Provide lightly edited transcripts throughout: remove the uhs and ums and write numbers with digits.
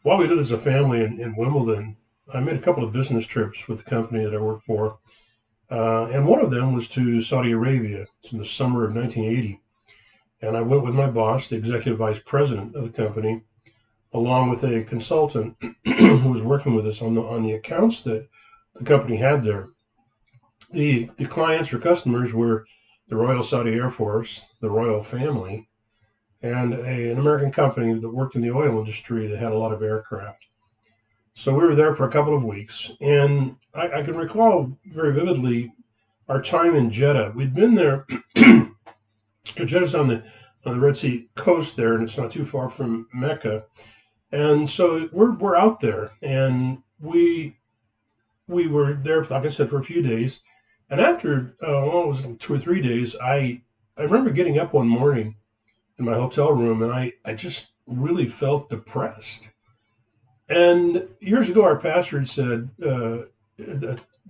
while we did as a family in Wimbledon, I made a couple of business trips with the company that I worked for. And one of them was to Saudi Arabia. It's in the summer of 1980. And I went with my boss, the executive vice president of the company, along with a consultant who was working with us on the accounts that the company had there. The clients or customers were the Royal Saudi Air Force, the royal family, and an American company that worked in the oil industry that had a lot of aircraft. So we were there for a couple of weeks, and I can recall very vividly our time in Jeddah. We'd been there. Jeddah's on the Red Sea coast there, and it's not too far from Mecca. And so we're out there, and we were there, like I said, for a few days. And after it was 2 or 3 days, I remember getting up one morning in my hotel room, and I just really felt depressed. And years ago, our pastor had said,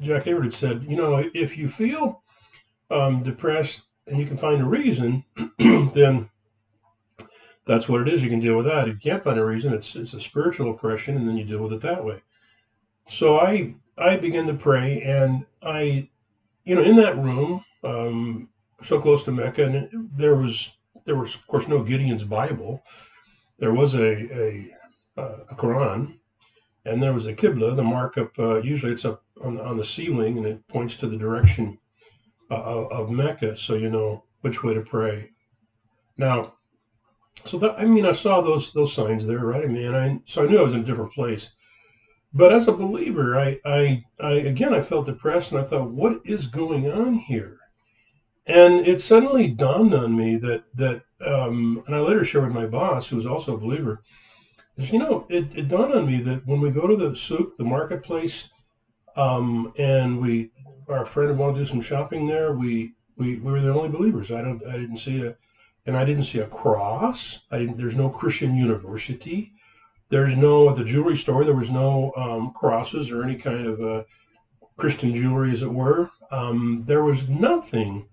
Jack Hayward had said, if you feel depressed and you can find a reason, then that's what it is. You can deal with that. If you can't find a reason, it's a spiritual oppression, and then you deal with it that way. So I began to pray, and in that room, so close to Mecca, and there was of course no Gideon's Bible. There was a Quran, and there was a Qibla, the markup. Usually it's up on the ceiling, and it points to the direction of Mecca, so you know which way to pray. Now, so that I saw those signs there, right? So I knew I was in a different place. But as a believer, I felt depressed, and I thought, what is going on here? And it suddenly dawned on me and I later shared with my boss, who was also a believer, it dawned on me that when we go to the souk, the marketplace, and our friend would want to do some shopping there, we were the only believers. I didn't see a cross. There's no Christian university. There's at the jewelry store, there was no crosses or any kind of Christian jewelry, as it were. There was nothing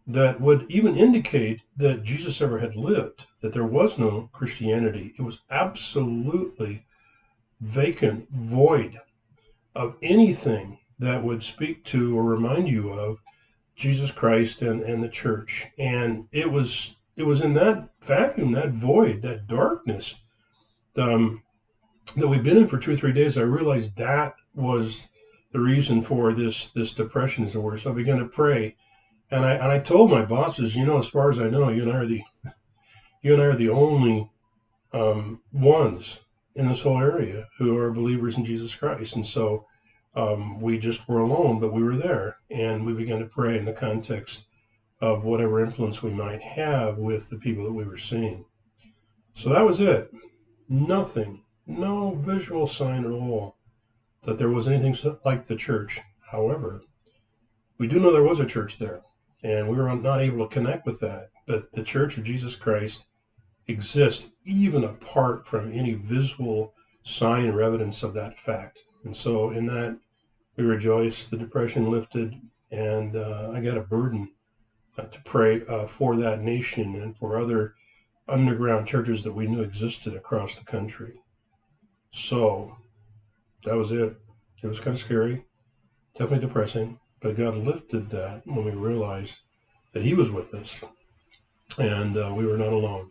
that would even indicate that Jesus ever had lived, that there was no Christianity. It was absolutely vacant, void of anything that would speak to or remind you of Jesus Christ and the church. And it was in that vacuum, that void, that darkness, that we've been in for 2 or 3 days. I realized that was the reason for this depression, as it were. So I began to pray, and I told my bosses, as far as I know, you and I are the only ones in this whole area who are believers in Jesus Christ. And so we just were alone, but we were there, and we began to pray in the context of whatever influence we might have with the people that we were seeing. So that was it. Nothing, no visual sign at all that there was anything like the church. However, we do know there was a church there, and we were not able to connect with that. But the Church of Jesus Christ exists even apart from any visual sign or evidence of that fact. And so in that, we rejoiced, the depression lifted, and I got a burden to pray for that nation and for other underground churches that we knew existed across the country. So that was it. It was kind of scary, definitely depressing, but God lifted that when we realized that He was with us, and we were not alone,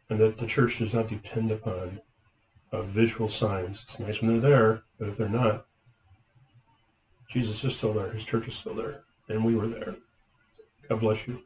and that the church does not depend upon visual signs. It's nice when they're there, but if they're not, Jesus is still there. His church is still there, and we were there. God bless you.